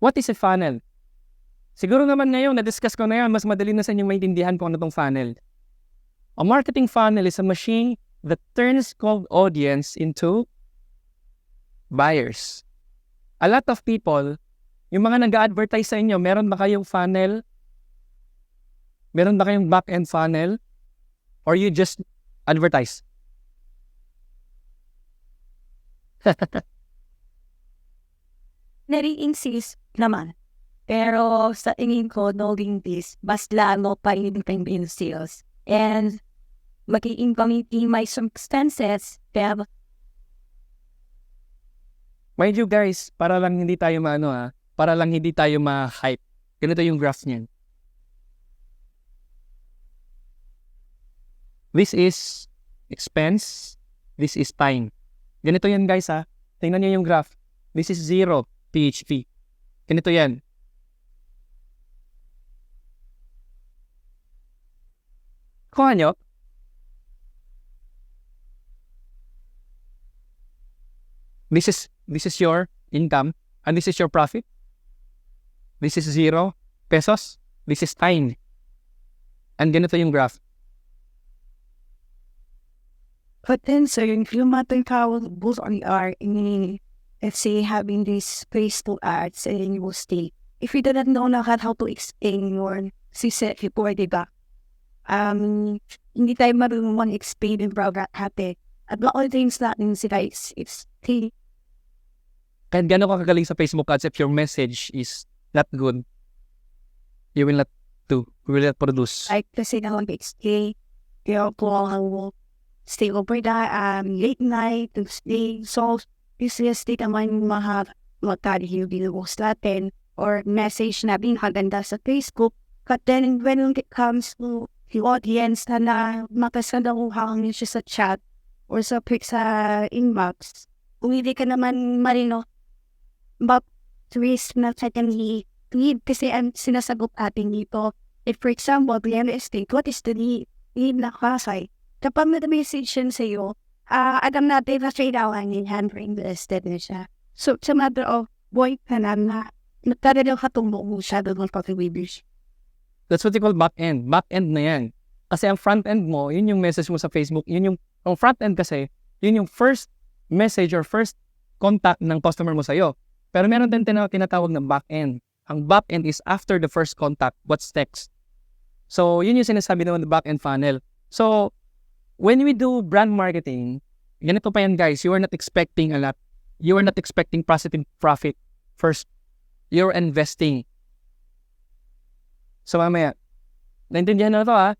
What is a funnel? Siguro naman ngayon, na-discuss ko na yan, mas madali na sa inyong maintindihan kung ano itong funnel. A marketing funnel is a machine that turns cold audience into buyers. A lot of people, yung mga nag-advertise sa inyo, meron ba kayong funnel? Meron ba kayong back-end funnel? Or you just advertise? Nari-insist naman. Pero sa tingin ko, knowing this, mas lalo pa yung sales. And magiging committee may some expenses, pero Mind you guys, para lang hindi tayo para lang hindi tayo ma-hype. Ganito yung graph niyan. This is expense, this is time. Ganito yan guys ha. Tingnan niyo yung graph. This is 0 PHP. Ganito yan. Kuha nyo. This is your income and this is your profit. This is 0 pesos. This is time. And ganito yung graph. but then so if you matter how both on are in, let's say, having this space to add sa inyong state. If you didn't know na how to explain your success before, diba? Hindi tayo marunong explain in program natin. At all things natin sila is Kahit gano'n ka kagaling sa Facebook ads, if your message is not good, you will not produce. like kasi na explain. Kaya po stay over that late night to stay. So, usually naman magkari yung binubuks natin or message na binaganda sa Facebook. But then, when it comes to the audience na makasaluhan niyo siya sa chat or sa inbox, kung hindi ka naman marino, but twist na secondly, need kasi ang sinasagot atin dito. If for example, real estate, what is the need? Need na kasay. Kapag na-message yun sa'yo, alam natin na kailangan yung handling listed na siya. So, sa matter of boy ka na talagang katumbo mo siya doon pag-reviews. That's what you call back-end. Back-end na yan. Kasi ang front-end mo, yun yung message mo sa Facebook. Ang front-end kasi, yun yung first message or first contact ng customer mo sa'yo. Pero meron din tinatawag na back-end. Ang back-end is after the first contact, what's next. So, yun yung sinasabi naman ng back-end funnel. So, when we do brand marketing, ganito pa yan guys, you are not expecting a lot. You are not expecting positive profit first. You're investing. So, mamaya, naintindihan na ito ha?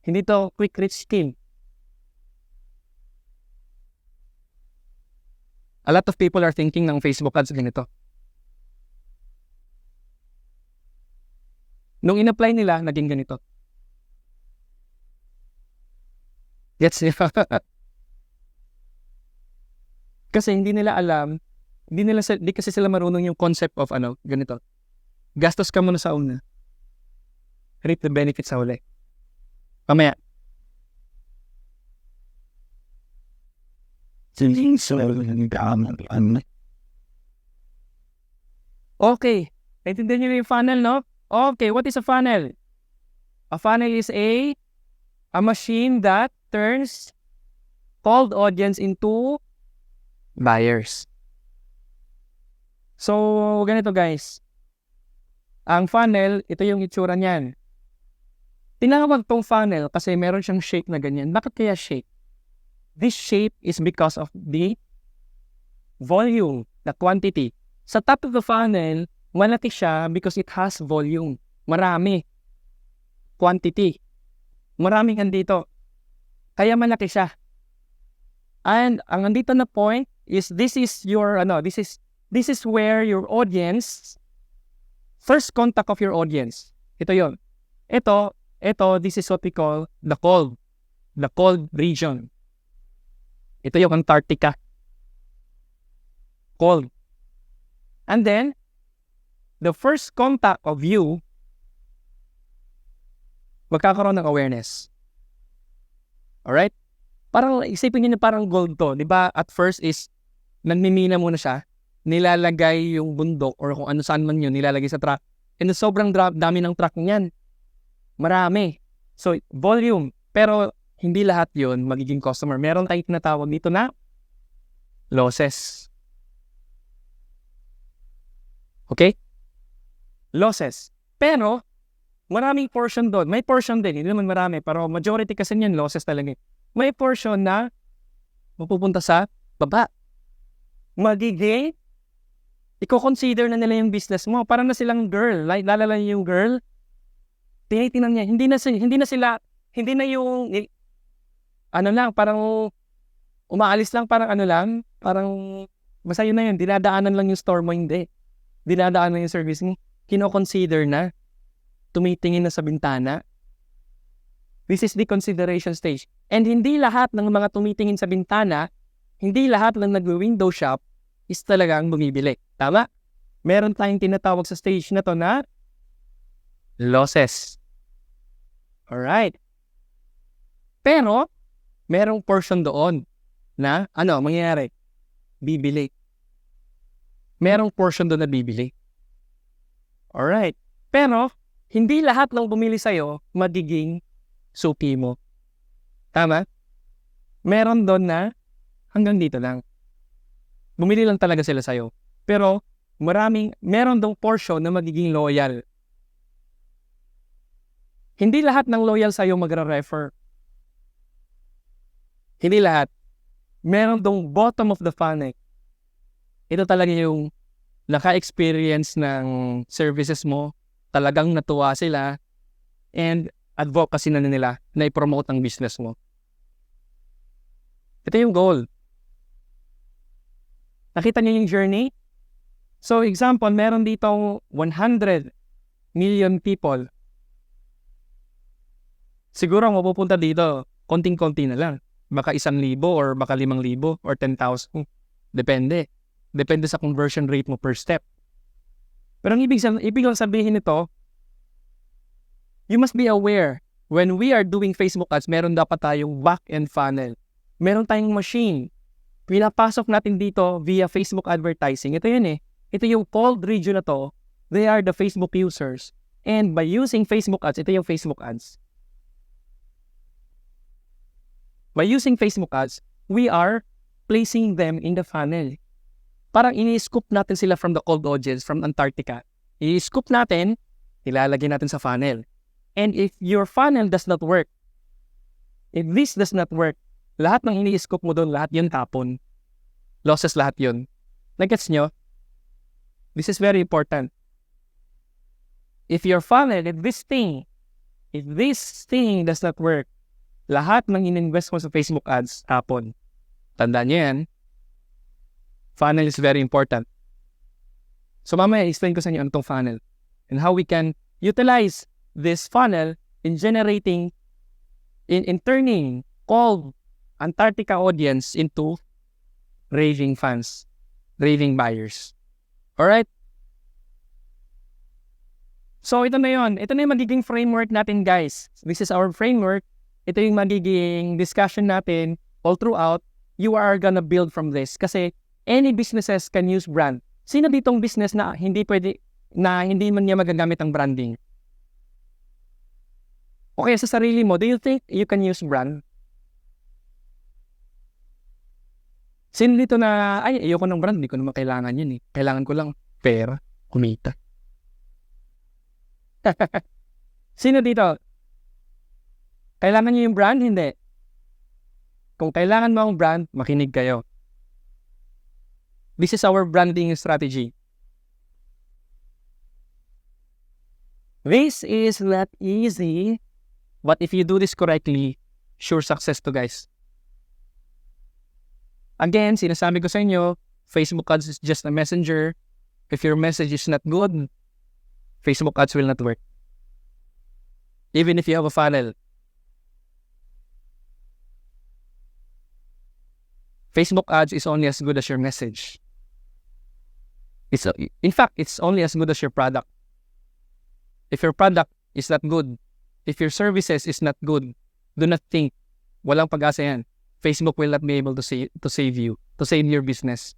Hindi to quick rich scheme. A lot of people are thinking ng Facebook ads ganito. Nung in-apply nila, naging ganito. Gets niyo? Kasi hindi nila alam, hindi kasi sila marunong yung concept of ganito. Gastos ka muna sa una. Reap the benefits sa huli. Pamaya. Okay. Naintindihan niyo yung funnel, no? Okay, what is a funnel? A funnel is a machine that turns cold audience into buyers. So, ganito guys. Ang funnel, ito yung itsura niyan. Tinawag tong funnel kasi meron siyang shape na ganyan. Bakit kaya shape? This shape is because of the volume, the quantity. Sa top of the funnel, malaki siya because it has volume. Marami. Quantity. Maraming andito. Kaya malaki siya. And ang andito na point is this is where your audience, first contact of your audience. Ito yon. Ito, this is what we call the cold region. Ito yung Antarctica. Cold. And then, the first contact of you, magkakaroon ng awareness. Alright? Parang isipin niyo na parang gold to. Diba? At first is, nagmimina muna siya. nilalagay yung bundok or kung ano saan man yun, nilalagay sa truck. And sobrang dami ng truck niyan. Marami. So, volume. Pero, hindi lahat yun magiging customer. Meron tayong tinatawag dito na losses. Okay? Losses. Pero, maraming portion doon. May portion din. Hindi naman marami. Pero majority kasi niyan, losses talaga. May portion na mapupunta sa baba. Magiging, i-consider na nila yung business mo. Para na silang girl. Like, lalala yung girl. Tinitingnan niya. Hindi na yung, ano lang, parang, umaalis lang, parang ano lang, parang, basta yun na yun, dinadaanan lang yung store mo, hindi. Dinadaanan yung service mo. Kino-consider na, tumitingin na sa bintana. This is the consideration stage. And hindi lahat ng mga tumitingin sa bintana, hindi lahat ng nag-window shop, is talagang bumibili. Tama? Meron tayong tinatawag sa stage na to na losses. Alright. Pero, merong portion doon na, mangyayari? Bibili. Merong portion doon na bibili. Alright. Pero, hindi lahat ng bumili sa'yo magiging suki mo. Tama? Meron doon na hanggang dito lang. Bumili lang talaga sila sa'yo. Pero, meron dong portion na magiging loyal. Hindi lahat ng loyal sa'yo magre-refer. Hindi lahat. Meron dong bottom of the funnel. Ito talaga yung naka-experience ng services mo, talagang natuwa sila, and advocacy na nila na i-promote ang business mo. Ito yung goal. Nakita niyo yung journey? So, example, meron ditong 100 million people. Siguro ang mapupunta dito, konting-konti na lang. Baka 1,000 or baka 5,000 or 10,000. Depende. Depende sa conversion rate mo per step. Pero ang ibig lang sabihin nito, you must be aware, when we are doing Facebook ads, meron dapat tayong back-end funnel. Meron tayong machine. Pinapasok natin dito via Facebook advertising. Ito yun eh. Ito yung cold region na to. They are the Facebook users. And by using Facebook ads, ito yung Facebook ads. By using Facebook ads, we are placing them in the funnel. Parang ini-scoop natin sila from the cold audience, from Antarctica. I-scoop natin, ilalagay natin sa funnel. And if your funnel does not work, if this does not work, lahat ng ini-scoop mo doon, lahat yun tapon. Losses lahat yun. Nagets nyo? This is very important. If your funnel, if this thing does not work, lahat ng in-invest mo sa Facebook ads, tapon. Tandaan nyo yan. Funnel is very important. So mamaya, explain ko sa inyo ano itong funnel and how we can utilize this funnel in generating, in turning cold Antarctica audience into raving fans, raving buyers. Alright? So ito na yun. Ito na yung magiging framework natin, guys. This is our framework. Ito yung magiging discussion natin all throughout. You are gonna build from this. Kasi any businesses can use brand. Sino ditong business na hindi man niya magagamit ang branding? Okay, sa sarili mo, do you think you can use brand? Sino dito na, ayoko ng brand, hindi ko naman kailangan yun eh. Kailangan ko lang pera, kumita. Sino dito? Kailangan niyo yung brand? Hindi. Kung kailangan mo ang brand, makinig kayo. This is our branding strategy. This is not easy, but if you do this correctly, sure success to, guys. Again, sinasabi ko sa inyo, Facebook ads is just a messenger. If your message is not good, Facebook ads will not work. Even if you have a funnel. Facebook ads is only as good as your message. In fact, it's only as good as your product. If your product is not good, if your services is not good, do not think, walang pag-asa yan. Facebook will not be able to save you, to save your business.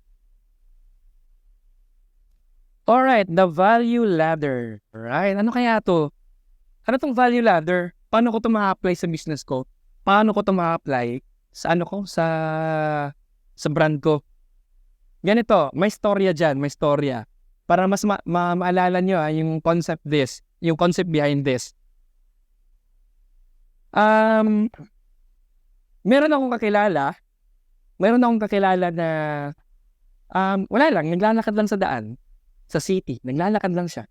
Alright, the value ladder. Right? Ano kaya to? Ano tong value ladder? Paano ko to ma-apply sa business ko? Paano ko to ma-apply sa ano ko? Sa brand ko? Ganito, may storya dyan, may storya. Para mas maalala nyo yung concept behind this. Meron akong kakilala na wala lang, naglalakad lang sa daan, sa city, naglalakad lang siya.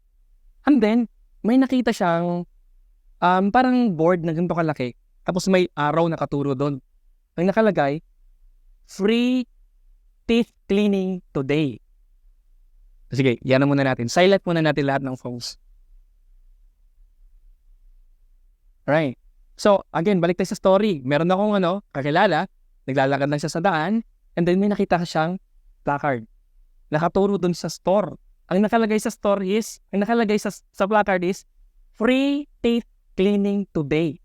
And then, may nakita siyang parang board na ganito kalaki, tapos may araw nakaturo doon. Ang nakalagay, free teeth cleaning today. Sige, yan na muna natin. Silent muna natin lahat ng phones. Right. So, again, balik tayo sa story. Meron akong kakilala, naglalakad lang siya sa daan, and then may nakita siyang placard. Nakaturo dun sa store. Ang nakalagay sa placard is, free teeth cleaning today.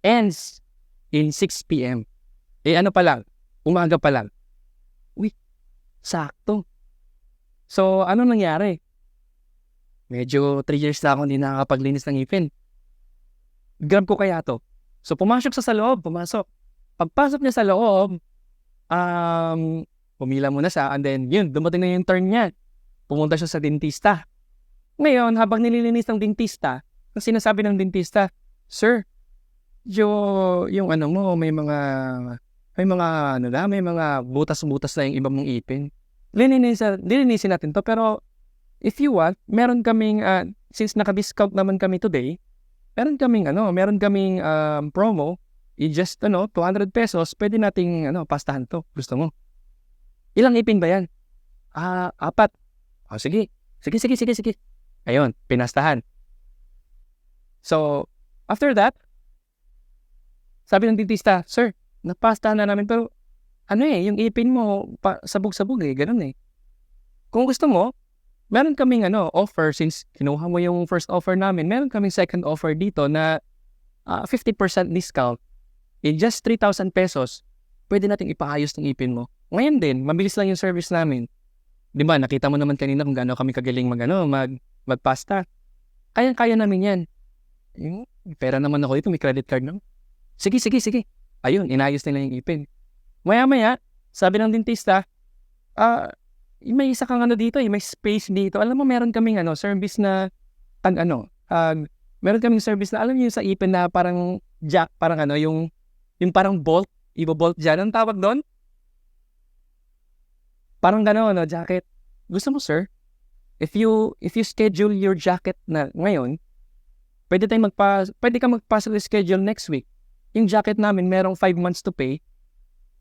Ends in 6 p.m. Ano pa lang, umaga pa lang. Uy, sakto. So, ano nangyari? Medyo 3 years na ako hindi nakakapaglinis ng ngipin. Grab ko kaya to. So, pumasok sa loob. Pagpasok niya sa loob, pumila muna siya, and then, dumating na yung turn niya. Pumunta siya sa dentista. Ngayon, habang nililinis ng dentista, ang sinasabi ng dentista, Sir, yung mo, may mga butas-butas na yung ibang mong ipin. Lilinisin natin to, pero if you want, meron kaming, since naka-discount naman kami today, meron kaming promo, just 200 pesos, pwede nating pastahan to. Gusto mo? Ilang ipin ba yan? 4. Sige. Ayun, pinastahan. So, after that, sabi ng dentista, Sir, napastahan na namin, pero yung ipin mo, sabog-sabog ganun eh. Kung gusto mo, meron kaming offer, since kinuha mo yung first offer namin, meron kaming second offer dito na 50% discount. In just 3,000 pesos, pwede nating ipaayos ng ipin mo. Ngayon din, mabilis lang yung service namin. Di ba, nakita mo naman kanina kung gaano kami kagaling magpasta. Kaya namin yan. Pera naman ako dito, may credit card naman. Sige. Ayun, inayos nila yung ipin. Maya-maya, sabi ng dentista, may isa kang dito, may space dito. Alam mo, meron kaming service na, meron kaming service na, alam niyo sa ipin na parang jack, parang yung parang bolt, ibo-bolt dyan. Ang tawag doon? Parang jacket. Gusto mo, sir? If you schedule your jacket na ngayon, pwede kang magpa sa schedule next week. Yung jacket namin, merong 5 months to pay.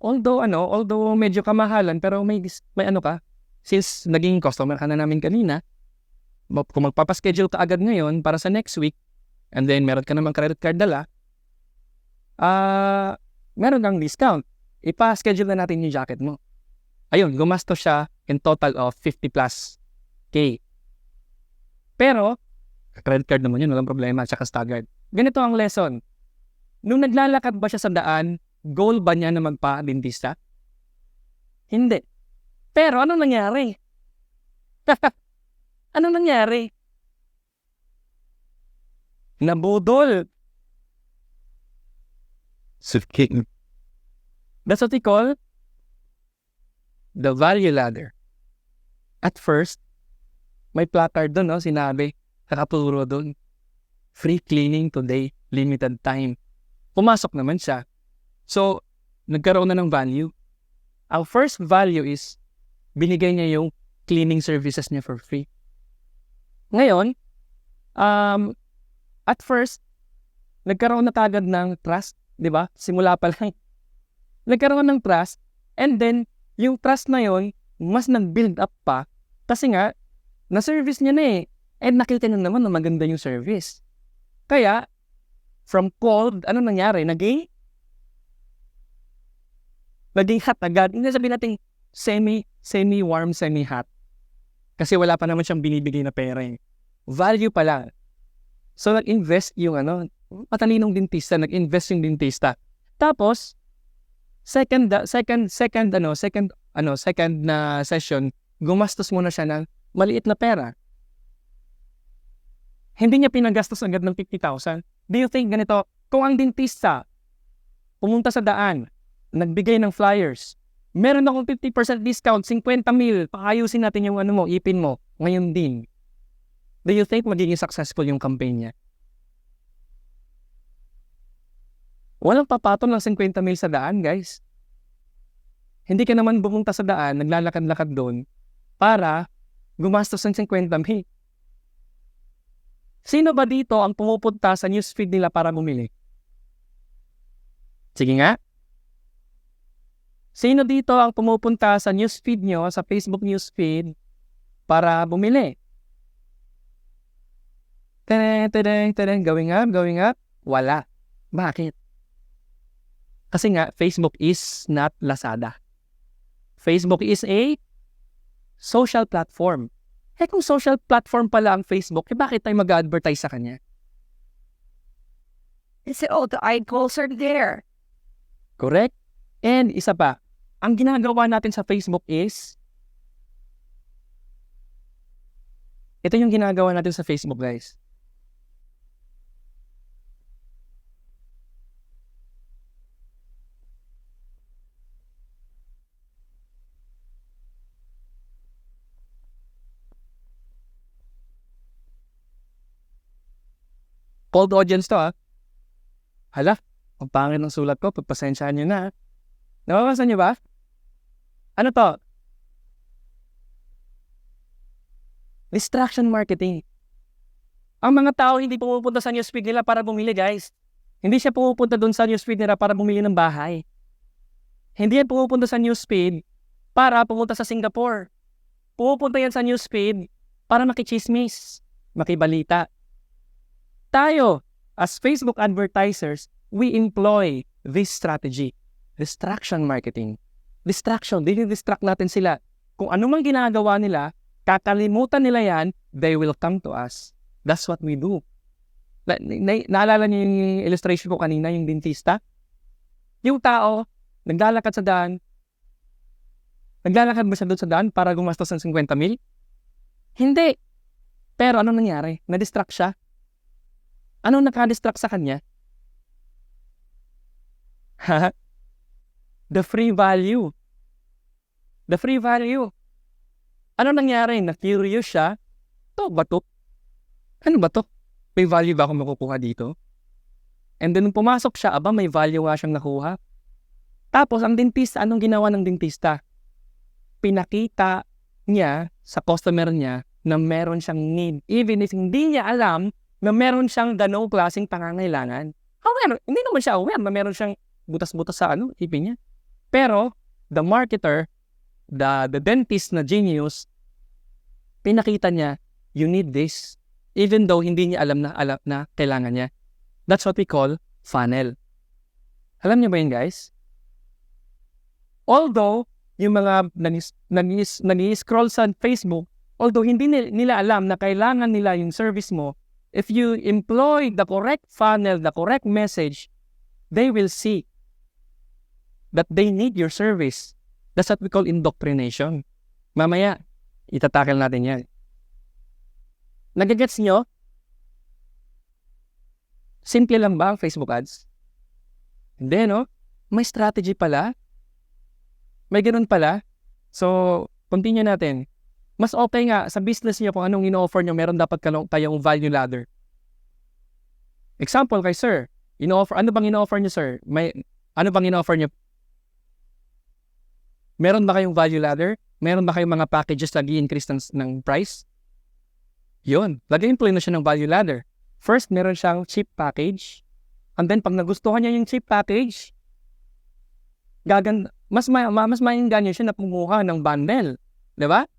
Although medyo kamahalan, pero may ka, since naging customer ka na namin kanina, kung magpapaschedule ka agad ngayon para sa next week, and then meron ka namang credit card dala, meron kang discount. Ipa-schedule na natin yung jacket mo. Ayun, gumasto siya in total of 50 plus K. Pero, credit card naman yun, walang problema, tsaka staggered. Ganito ang lesson. Nung naglalakad ba siya sa daan, goal ba niya na magpa-dentista? Hindi. Pero, anong nangyari? Anong nangyari? Nabudol. That's what we call the value ladder. At first, may placard doon, sinabi, nakaturo doon, free cleaning today, limited time. Pumasok naman siya. So, nagkaroon na ng value. Ang first value is, binigay niya yung cleaning services niya for free. Ngayon, at first, nagkaroon na kagad ng trust, di ba? Simula pa lang. Nagkaroon ng trust, and then, yung trust na yon mas nag-build up pa, kasi nga, na-service niya na eh. And nakita niya naman na maganda yung service. Kaya, from cold, ano nangyari? Naging hot agad. Hindi sabihin natin semi-warm, semi-hot. Kasi wala pa naman siyang binibigay na pera eh. Value pa lang. So, nag-invest yung matalinong dentista, nag-invest yung dentista. Tapos, second na session, gumastos muna siya ng maliit na pera. Hindi niya pinagastos agad ng 50,000. Do you think ganito, kung ang dentista pumunta sa daan, nagbigay ng flyers, meron akong 50% discount, 50,000, paayusin natin yung ipin mo, ngayon din. Do you think magiging successful yung campaign niya? Walang papatol ng 50,000 sa daan, guys. Hindi ka naman pumunta sa daan, naglalakad-lakad doon, para gumastos ng 50,000. Sino ba dito ang pumupunta sa newsfeed nila para bumili? Sige nga. Sino dito ang pumupunta sa newsfeed nyo, sa Facebook newsfeed, para bumili? Going up. Wala. Bakit? Kasi nga, Facebook is not Lazada. Facebook is a social platform. Kung social platform pala ang Facebook, bakit tayo mag-advertise sa kanya? Kasi, the eyeballs are there. Correct? And isa pa, ang ginagawa natin sa Facebook is, ito yung ginagawa natin sa Facebook, guys. Cold audience to, Hala, ang pangit ng sulat ko, pagpasensyahan nyo na. Nababasan nyo ba? Ano to? Distraction marketing. Ang mga tao hindi pumupunta sa newsfeed nila para bumili, guys. Hindi siya pumupunta doon sa newsfeed nila para bumili ng bahay. Hindi yan pumupunta sa newsfeed para pumunta sa Singapore. Pumupunta yan sa newsfeed para makichismis, makibalita. Tayo, as Facebook advertisers, we employ this strategy. Distraction marketing. Distraction, dinidistract natin sila. Kung ano man ginagawa nila, kakalimutan nila yan, they will come to us. That's what we do. Naalala niyo yung illustration ko kanina, yung dentista? Yung tao, naglalakad sa daan. Naglalakad ba siya doon sa daan para gumastos ng 50,000? Hindi. Pero anong nangyari? Na-distract siya. Anong naka-distract sa kanya? The free value. The free value. Ano nangyari? Na-curious siya. Ito ba to? Ano ba to? May value ba akong makukuha dito? And then pumasok siya, may value nga siyang nakuha. Tapos ang dentista, anong ginawa ng dentista? Pinakita niya sa customer niya na meron siyang need. Even if hindi niya alam na meron siyang ganong klaseng pangangailangan. However, hindi naman siya aware na meron siyang butas-butas sa ipin niya. Pero, the marketer, the dentist na genius, pinakita niya, you need this. Even though hindi niya alam na kailangan niya. That's what we call funnel. Alam niyo ba yun, guys? Although, yung mga nag-scroll sa Facebook, although hindi nila alam na kailangan nila yung service mo, if you employ the correct funnel, the correct message, they will see that they need your service. That's what we call indoctrination. Mamaya, itatakil natin yan. Nagagets nyo? Simple lang ba ang Facebook ads? Hindi, no? May strategy pala. May ganun pala. So, continue natin. Mas okay nga sa business niyo kung anong ino-offer niyo, meron dapat kayong value ladder. Example kay sir, ano bang ino-offer niyo, sir? Ano bang ino-offer niyo? Meron ba kayong value ladder? Meron ba kayong mga packages na i-increase ng price? Yun, lagyan na siya ng value ladder. First, meron siyang cheap package. And then, pag nagustuhan niya yung cheap package, mas mainggan siya na pumuha ng bundle. Diba?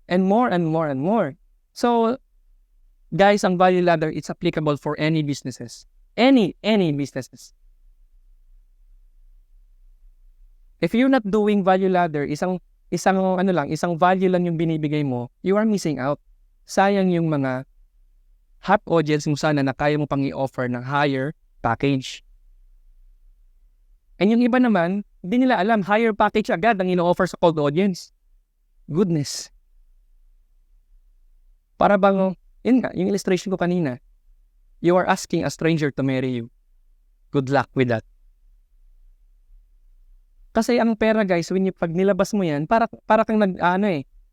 And more and more and more. So, guys, ang value ladder, it's applicable for any businesses. Any businesses. If you're not doing value ladder, isang value lang yung binibigay mo, you are missing out. Sayang yung mga hot audience mo sana na kaya mo pang i-offer ng higher package. And yung iba naman, hindi nila alam, higher package agad ang ino-offer sa cold audience. Goodness. Para bang, yun nga, yung illustration ko kanina, you are asking a stranger to marry you. Good luck with that. Kasi ang pera, guys, pag nilabas mo yan, para kang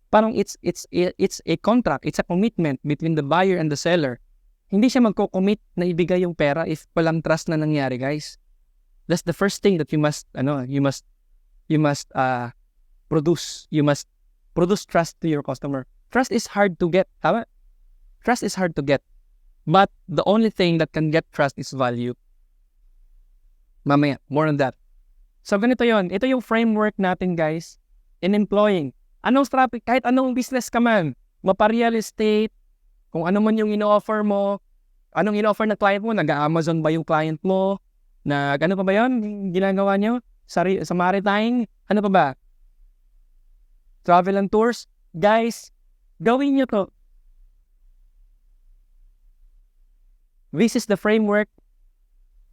parang it's a contract, it's a commitment between the buyer and the seller. Hindi siya magko-commit na ibigay yung pera if walang trust na nangyari, guys. That's the first thing that you must produce. You must produce trust to your customer. Trust is hard to get, tama? Trust is hard to get. But the only thing that can get trust is value. Mamaya, more on that. So ganito yon. Ito yung framework natin, guys, in employing. Anong strategy, kahit anong business ka man, mapa-real estate, kung ano man yung ino-offer mo, anong ino-offer ng client mo, nag-Amazon ba yung client mo, ano pa ba yun, ginagawa nyo? Sa maritime, ano pa ba? Travel and tours. Guys, gawin nyo to. This is the framework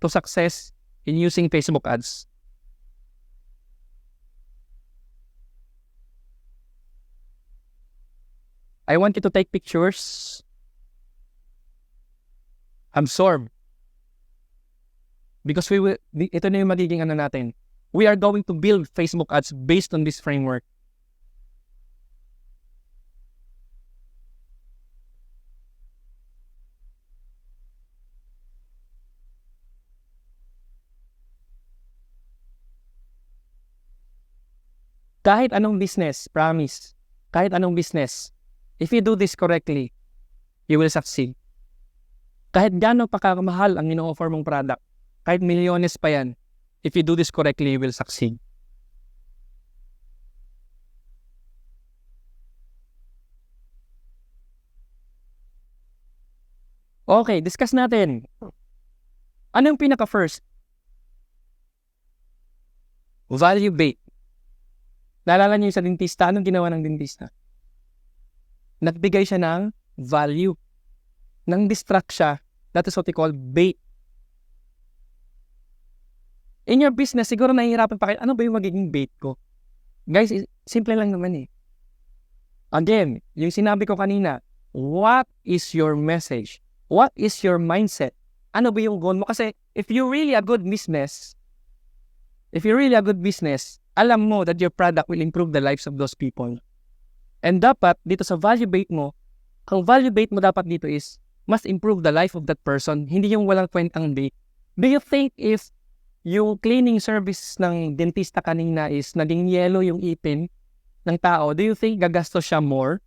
to success in using Facebook ads. I want you to take pictures. Absorb. Because ito na yung magiging natin. We are going to build Facebook ads based on this framework. Kahit anong business, promise, kahit anong business, if you do this correctly, you will succeed. Kahit gaano pa kamahal ang ino-offer mong product, kahit milyones pa yan, if you do this correctly, you will succeed. Okay, discuss natin. Ano yung pinaka-first? Value bait. Naalala niyo sa dentista, anong ginawa ng dentista? Nagbigay siya ng value. Nang distract siya, that is what we call bait. In your business, siguro nahihirapan pa kayo, ano ba yung magiging bait ko? Guys, simple lang naman eh. Again, yung sinabi ko kanina, what is your message? What is your mindset? Ano ba yung goal mo? Kasi if you're really a good business, alam mo that your product will improve the lives of those people. And dapat, dito sa value bait mo, ang value bait mo dapat dito is, must improve the life of that person, hindi yung walang kwentang bait. Do you think if yung cleaning service ng dentista kanina is naging yellow yung ipin ng tao, do you think gagastos siya more?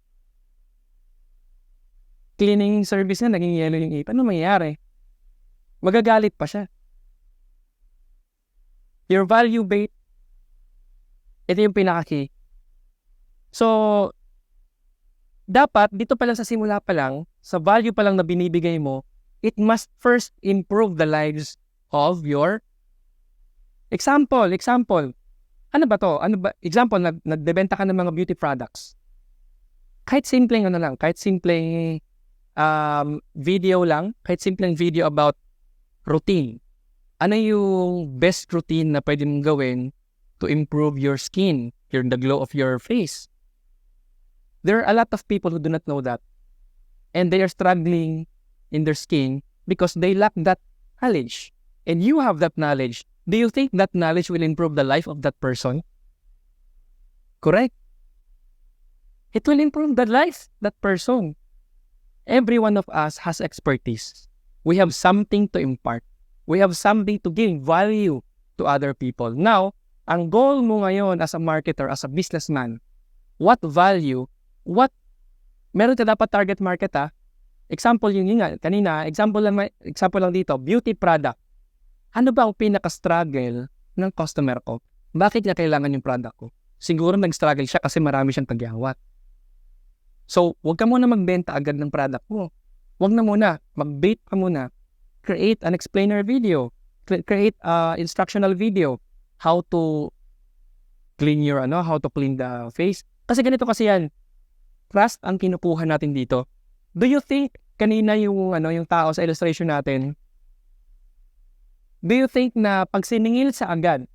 Cleaning service na naging yellow yung ipin, ano mangyayari? Magagalit pa siya. Your value bait, ito yung pinaka-key. So, dapat, dito pa lang sa simula pa lang, sa value pa lang na binibigay mo, it must first improve the lives of your example. Ano ba to? Example, nagbebenta ka ng mga beauty products. Kahit simpleng video lang, kahit simpleng video about routine. Ano yung best routine na pwede mong gawin to improve your skin, the glow of your face? There are a lot of people who do not know that. And they are struggling in their skin because they lack that knowledge. And you have that knowledge. Do you think that knowledge will improve the life of that person? Correct? It will improve the life of that person. Every one of us has expertise. We have something to impart. We have something to give value to other people. Now, ang goal mo ngayon as a marketer, as a businessman, what value, meron ka dapat target market Example yun nga, kanina, example lang dito, beauty product. Ano ba ang pinaka-struggle ng customer ko? Bakit niya kailangan yung product ko? Siguro nag-struggle siya kasi marami siyang tagyawat. So, huwag ka muna magbenta agad ng product mo. Huwag na muna, mag-bait ka muna. Create an explainer video. Create instructional video. How to clean the face. Kasi ganito kasi yan. Trust ang kinukuha natin dito. Do you think kanina yung tao sa illustration natin, do you think na pag siningil sa agad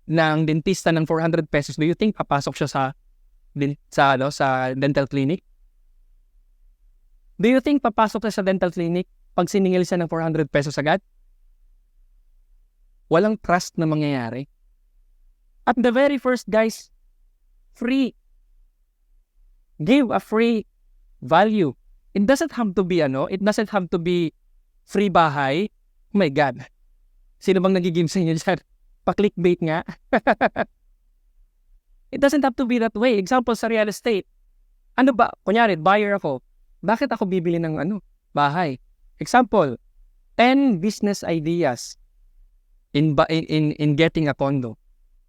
ng dentista ng 400 pesos, do you think papasok siya sa dental clinic? Do you think papasok siya sa dental clinic pag siningil siya ng 400 pesos agad? Walang trust na mangyayari. At the very first, guys, free. Give a free value. It doesn't have to be free bahay. Oh my God. Sino bang nag-give sa inyo dyan? Pa-clickbait nga. It doesn't have to be that way. Example sa real estate. Ano ba? Kunyari, buyer ako. Bakit ako bibili ng bahay? Example, 10 business ideas in getting a condo.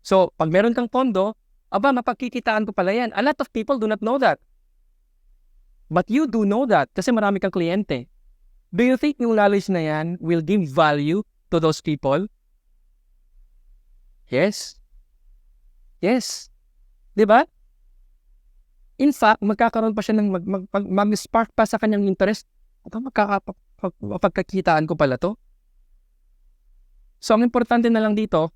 So, pag meron kang condo, mapagkikitaan ko pala yan. A lot of people do not know that. But you do know that kasi marami kang kliyente. Do you think yung knowledge na yan will give value to those people? Yes. Yes. Diba? In fact, magkakaroon pa siya ng mag-spark pa sa kanyang interest. Mapagkakitaan ko pala to. So, ang importante na lang dito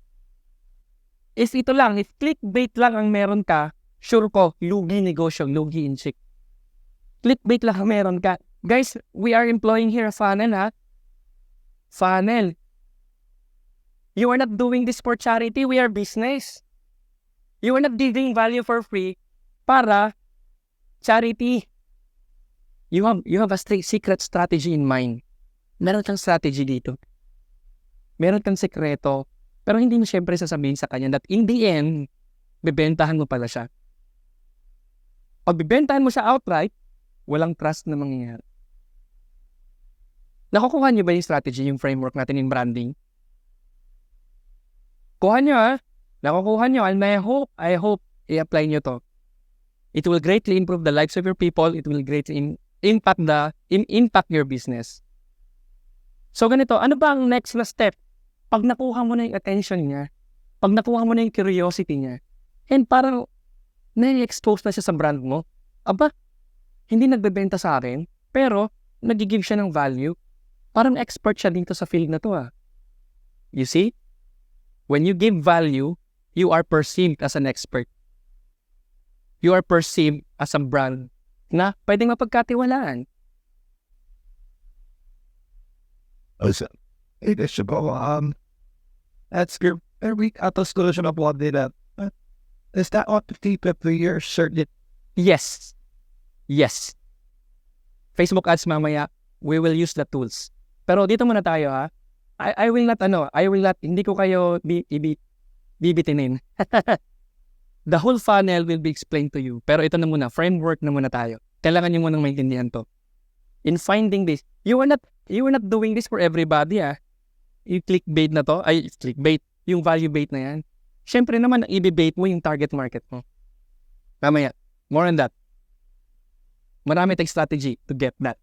is ito lang. If clickbait lang ang meron ka, sure ko, lugi negosyo, lugi inchik. Clickbait lang ang meron ka. Guys, we are employing here a funnel, ha? Funnel. You are not doing this for charity. We are business. You are not giving value for free para charity. You have a secret strategy in mind. Meron kang strategy dito. Meron kang sekreto. Pero hindi mo siyempre sasabihin sa kanya that in the end, bibentahan mo pala siya. Pag bibentahan mo siya outright, walang trust na mangyayari. Nakukuha niyo ba yung strategy, yung framework natin in branding? Kuha niyo, ha? Nakukuha niyo. And I hope i-apply niyo to. It will greatly improve the lives of your people. It will greatly impact your business. So ganito, ano ba ang next na step? Pag nakuha mo na yung attention niya, pag nakuha mo na yung curiosity niya, and parang na-expose na siya sa brand mo, hindi nagbebenta sa akin, pero nag-give siya ng value. Parang expert siya dito sa field na to, ha. You see? When you give value, you are perceived as an expert. You are perceived as a brand na pwedeng mapagkatiwalaan. Listen, it's about that's your every solution of what they did. Is that what the people for your certain? Yes. Yes. Facebook ads mamaya, we will use the tools. Pero dito muna tayo, ha. I will not, hindi ko kayo bibitinin. The whole funnel will be explained to you. Pero ito na muna, framework na muna tayo. Kailangan nyo munang maintindihan to. In finding this, you are not doing this for everybody, ha. Yung clickbait na to, yung value bait na yan. Siyempre naman, i-bait mo yung target market mo. Mamaya, more on that. Marami tayong strategy to get that.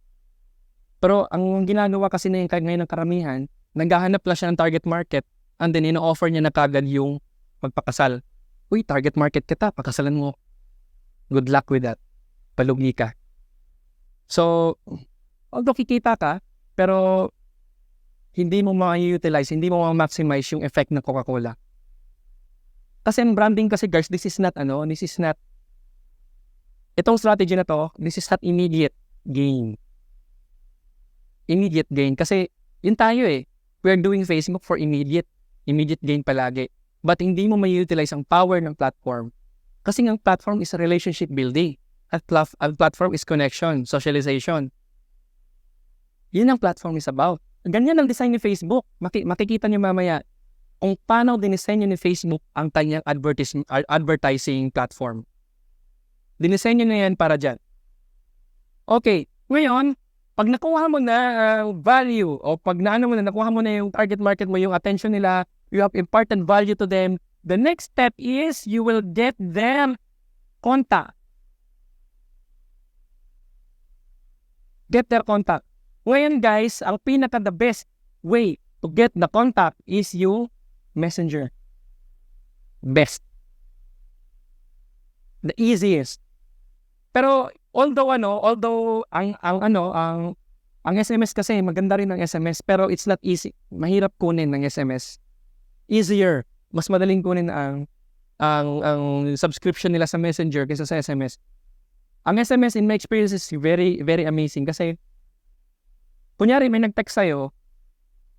Pero ang ginagawa kasi na yung ngayon ng karamihan, naghahanap lang siya ng target market and then ino-offer niya na kagad yung magpakasal. Uy, target market kita, pakasalan mo. Good luck with that. Palugi ka. So, although kikita ka, pero hindi mo ma-utilize, hindi mo ma-maximize yung effect ng Coca-Cola. Kasi ang branding kasi, guys, this is not, itong strategy na to, this is not immediate gain. Immediate gain. Kasi, yun tayo we are doing Facebook for immediate gain palagi. But hindi mo ma-utilize ang power ng platform. Kasi ang platform is a relationship building. At platform is connection, socialization. Yun ang platform is about. Ganyan ang design ni Facebook. Makikita niyo mamaya kung paano dinisenyo ni Facebook ang kanyang advertising platform. Dinisenyo na yan para dyan. Okay, ngayon, pag nakuha mo na value o pag nakuha mo na yung target market mo, yung attention nila, you have imparted value to them, the next step is you will get them contact. Get their contact. Ngayon, guys, ang the best way to get the contact is yung messenger. Best. The easiest. Pero although ang SMS kasi maganda rin ang SMS, pero it's not easy. Mahirap kunin ng SMS. Easier. Mas madaling kunin ang subscription nila sa Messenger kaysa sa SMS. Ang SMS in my experience is very, very amazing kasi kunyari may nag-text sa'yo,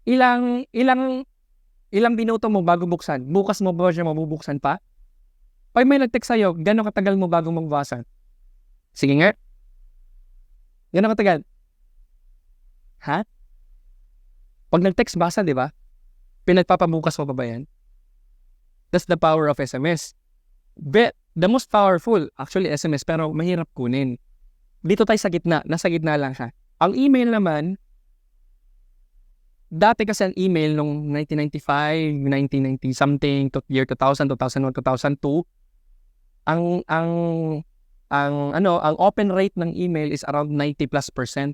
ilang minuto mo bago buksan? Bukas mo ba siya mabubuksan pa? Pag may nag-text sa'yo, gano'ng katagal mo bago magbasan? Sige nga. Gano'ng katagal? Ha? Pag nag-text, basa, di ba? Pinagpapabukas mo pa ba yan? That's the power of SMS. But the most powerful, actually SMS, pero mahirap kunin. Dito tayo sa gitna. Nasa gitna lang siya. Ang email naman, dati kasi ang email nung 1995, 1990 something, to year 2000, 2001, 2002, ang open rate ng email is around 90+%.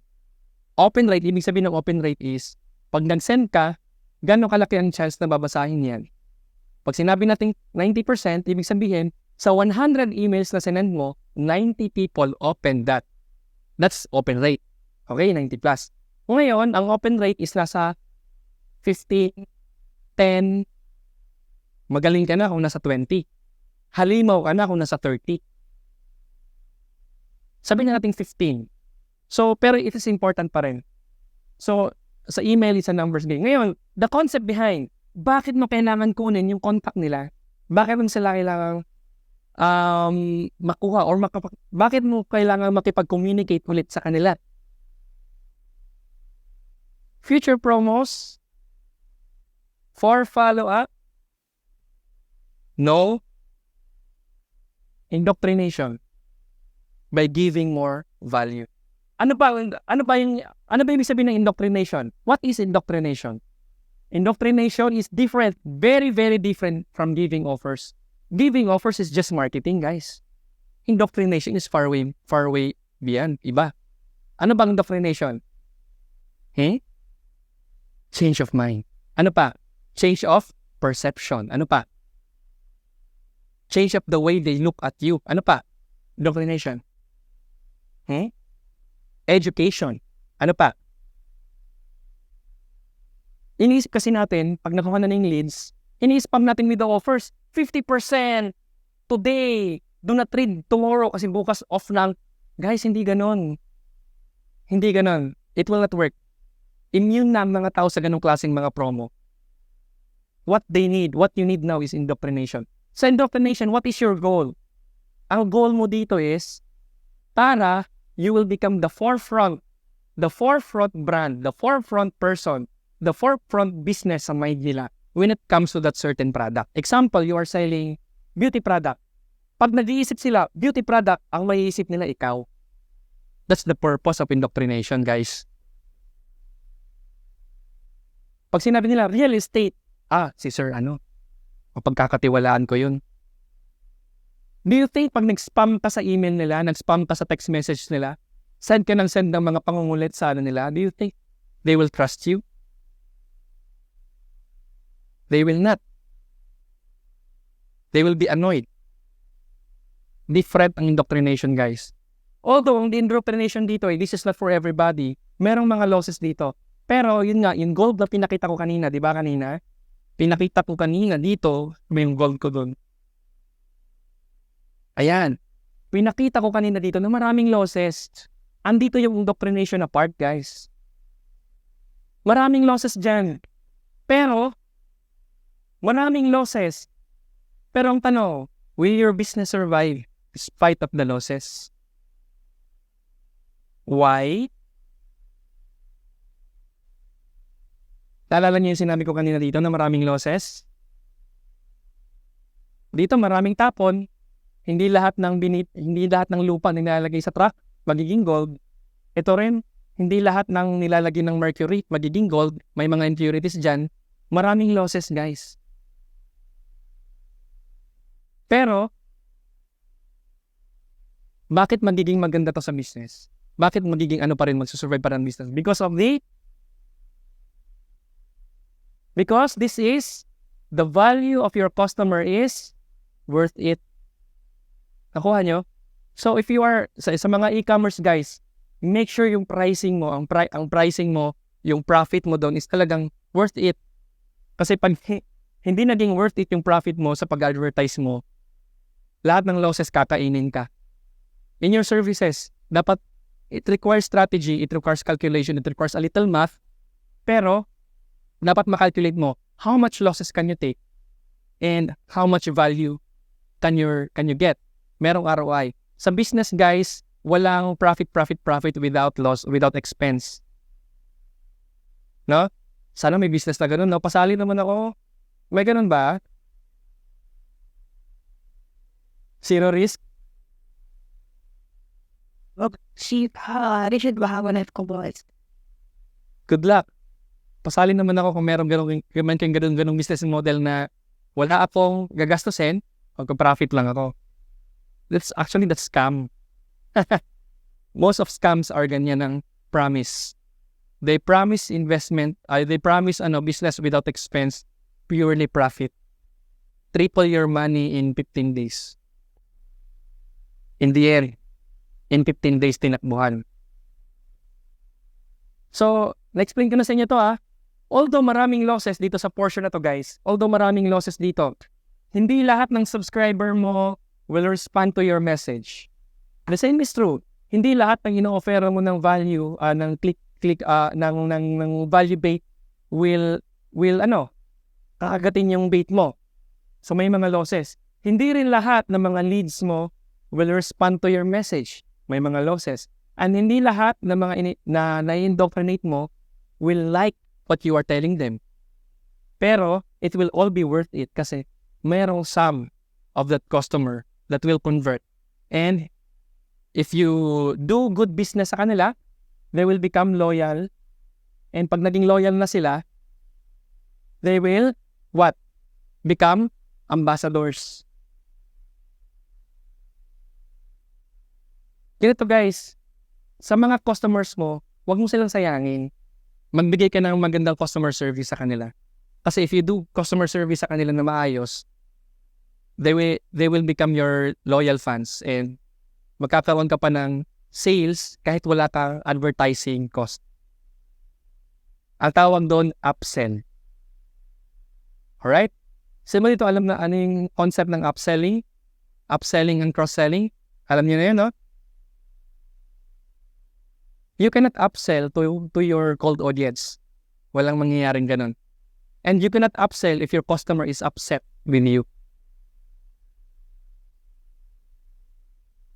Open rate, ibig sabihin ng open rate is, pag nag-send ka, gano'ng kalaki ang chance na babasahin yan? Pag sinabi natin 90%, ibig sabihin, sa 100 emails na sinend mo, 90 people open that. That's open rate. Okay, 90+. Ngayon, ang open rate is nasa 15, 10, magaling ka na kung nasa 20. Halimaw ka na kung nasa 30. Sabihin na natin 15. So, pero it is important pa rin. So, sa email is a numbers game. Ngayon, the concept behind, bakit mo kailangan kunin yung contact nila? Bakit mo sila kailangan makuha or bakit mo kailangan makipag-communicate ulit sa kanila? Future promos, for follow-up, no, indoctrination by giving more value. Ano ba ibig sabihin ng indoctrination? What is indoctrination? Indoctrination is different, very, very different from giving offers. Giving offers is just marketing, guys. Indoctrination is far way beyond. Iba. Ano bang indoctrination? Change of mind. Ano pa? Change of perception. Ano pa? Change of the way they look at you. Ano pa? Indoctrination. Education. Ano pa? Iniisip kasi natin, pag nakuha na ng leads, ini-spam natin with the offers. 50% today. Do not read tomorrow kasi bukas off lang. Guys, hindi ganon. Hindi ganon. It will not work. Immune na ang mga tao sa ganong klaseng mga promo. What they need, what you need now is indoctrination. Sa indoctrination, what is your goal? Ang goal mo dito is para you will become the forefront brand, the forefront person, the forefront business sa mind nila when it comes to that certain product. Example, you are selling beauty product. Pag nag-iisip sila, beauty product, ang maiisip nila ikaw. That's the purpose of indoctrination, guys. Pag sinabi nila, real estate, si sir, mapagkakatiwalaan ko yun. Do you think pag nag-spam ka sa email nila, nag-spam ka sa text message nila, send ka ng mga pangungulit sa nila, do you think they will trust you? They will not. They will be annoyed. Different ang indoctrination, guys. Although, ang indoctrination dito, this is not for everybody. Merong mga losses dito. Pero, yun nga, yung gold na pinakita ko kanina, di ba kanina? Pinakita ko kanina dito, may yung gold ko dun. Ayan. Pinakita ko kanina dito na maraming losses. Andito yung indoctrination na part, guys. Maraming losses dyan. Pero, maraming losses. Pero ang tanong, will your business survive despite of the losses? Why? Naalala niyo yung sinabi ko kanina dito na maraming losses? Dito maraming tapon. Hindi lahat ng lupa na nilalagay sa truck magiging gold. Ito rin, hindi lahat ng nilalagay ng mercury magiging gold. May mga impurities dyan. Maraming losses, guys. Pero, bakit magiging maganda to sa business? Bakit magiging pa rin magsusurvive pa rin business? Because this is, the value of your customer is worth it. Nakuha nyo? So, if you are, sa mga e-commerce guys, make sure yung pricing mo, ang pricing mo, yung profit mo doon is talagang worth it. Kasi pag hindi naging worth it yung profit mo sa pag-advertise mo, lahat ng losses kakainin ka. in your services, dapat it requires strategy, it requires calculation, it requires a little math, pero dapat makalculate mo how much losses can you take and how much value can you get. Merong ROI. Sa business, guys, walang profit without loss, without expense. No? Sana may business na ganun, no? Pasali naman ako. May ganun ba? Zero risk? Richard Bahawanet ko boys. Good luck. Pasali naman ako kung meron ganung business model na wala akong gagastusin, magpa-profit lang ako. That's scam. Most of scams are ganyan ng promise. They promise investment, they promise business without expense, purely profit. Triple your money in 15 days. In the air, in 15 days tinakbuhan. So, na-explain ko na sa inyo to Although maraming losses dito sa portion na to, guys, hindi lahat ng subscriber mo will respond to your message. The same is true. Hindi lahat ng ino-offer mo ng value, ng ng value bait will kakagatin yung bait mo. So may mga losses. Hindi rin lahat ng mga leads mo will respond to your message. May mga losses. And hindi lahat ng mga na-indoctrinate mo will like what you are telling them. Pero it will all be worth it kasi mayroong some of that customer that will convert. And if you do good business sa kanila, they will become loyal. And pag naging loyal na sila, they will, what? Become ambassadors. Ganito, guys, sa mga customers mo, huwag mo silang sayangin. Magbigay ka ng magandang customer service sa kanila. Kasi if you do customer service sa kanila na maayos, they will become your loyal fans and magkakaroon ka pa ng sales kahit wala kang advertising cost. Ang tawag doon, upsell. Alright? Sino dito alam na ano yung concept ng upselling? Upselling and cross-selling? Alam niyo na yun, no? You cannot upsell to your cold audience. Walang mangyayaring ganun. And you cannot upsell if your customer is upset with you.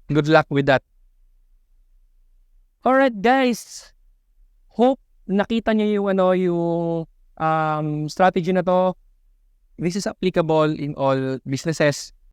Good luck with that. Alright, guys. Hope nakita niyo yung strategy na to. This is applicable in all businesses.